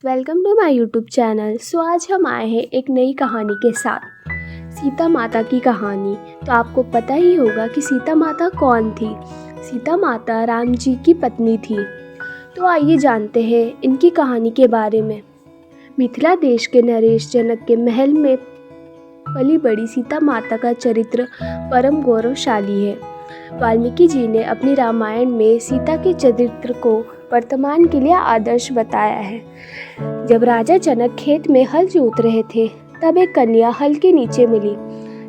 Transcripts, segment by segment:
Welcome to my YouTube channel. आज हम आए हैं एक नई कहानी के साथ, सीता माता की कहानी। तो आपको पता ही होगा कि सीता माता कौन थी। सीता माता राम जी की पत्नी थी। तो आइए जानते हैं इनकी कहानी के बारे में। मिथिला देश के नरेश जनक के महल में पली बड़ी सीता माता का चरित्र परम गौरवशाली है। वाल्मीकि जी ने अपनी रामायण में सीता के चरित्र को वर्तमान के लिए आदर्श बताया है। जब राजा जनक खेत में हल जोत रहे थे, तब एक कन्या हल के नीचे मिली।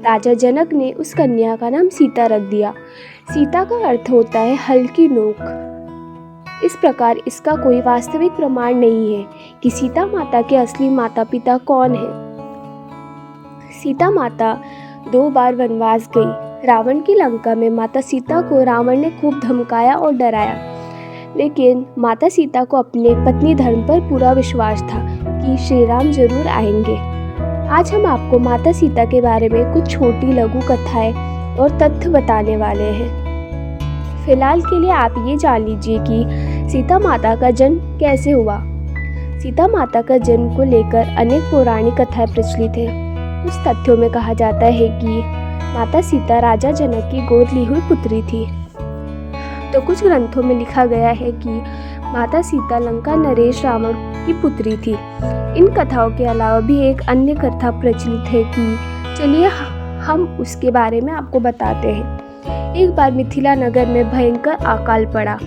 राजा जनक ने उस कन्या का नाम सीता रख दिया। सीता का अर्थ होता है हल की नोक। इस प्रकार इसका कोई वास्तविक प्रमाण नहीं है कि सीता माता के असली माता पिता कौन हैं। सीता माता 2 बार वनवास गई। रावण की लंका में माता सीता को रावण ने खूब धमकाया और डराया, लेकिन माता सीता को अपने पत्नी धर्म पर पूरा विश्वास था कि श्री राम जरूर आएंगे। आज हम आपको माता सीता के बारे में कुछ छोटी लघु कथाएं और तथ्य बताने वाले हैं। फिलहाल के लिए आप ये जान लीजिए कि सीता माता का जन्म कैसे हुआ। सीता माता का जन्म को लेकर अनेक पौराणिक कथाएं प्रचलित हैं। कुछ तथ्यों में कहा जाता है कि माता सीता राजा जनक की गोद ली हुई पुत्री थी। तो कुछ ग्रंथों में लिखा गया है कि माता सीता लंका नरेश रावण की पुत्री थी। इन कथाओं के अलावा भी एक अन्य कथा प्रचलित है कि चलिए हम उसके बारे में आपको बताते हैं। एक बार मिथिला नगर में भयंकर अकाल पड़ा।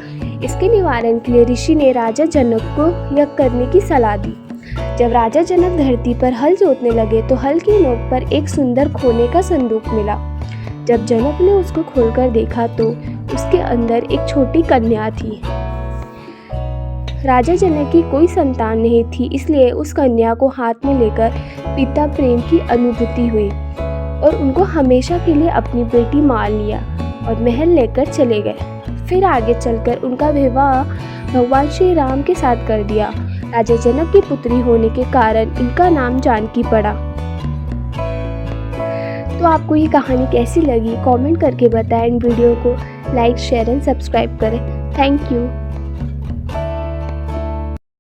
इसके निवारण के लिए ऋषि ने राजा जनक को यज्ञ करने की सलाह दी। जब राजा जनक धरती पर हल जोतने लगे तो हल की नोक पर एक सुंदर खोने का संदूक मिला। जब जनक ने उसको खोलकर देखा तो उसके अंदर एक छोटी कन्या थी। राजा जनक की कोई संतान नहीं थी, इसलिए उस कन्या को हाथ में लेकर पिता प्रेम की अनुभूति हुई और उनको हमेशा के लिए अपनी बेटी मान लिया और महल लेकर चले गए। फिर आगे चलकर उनका विवाह भगवान श्री राम के साथ कर दिया। राजा जनक की पुत्री होने के कारण इनका नाम जानकी पड़ा। तो आपको ये कहानी कैसी लगी कमेंट करके बताएं। वीडियो को लाइक शेयर एंड सब्सक्राइब करें। Thank you.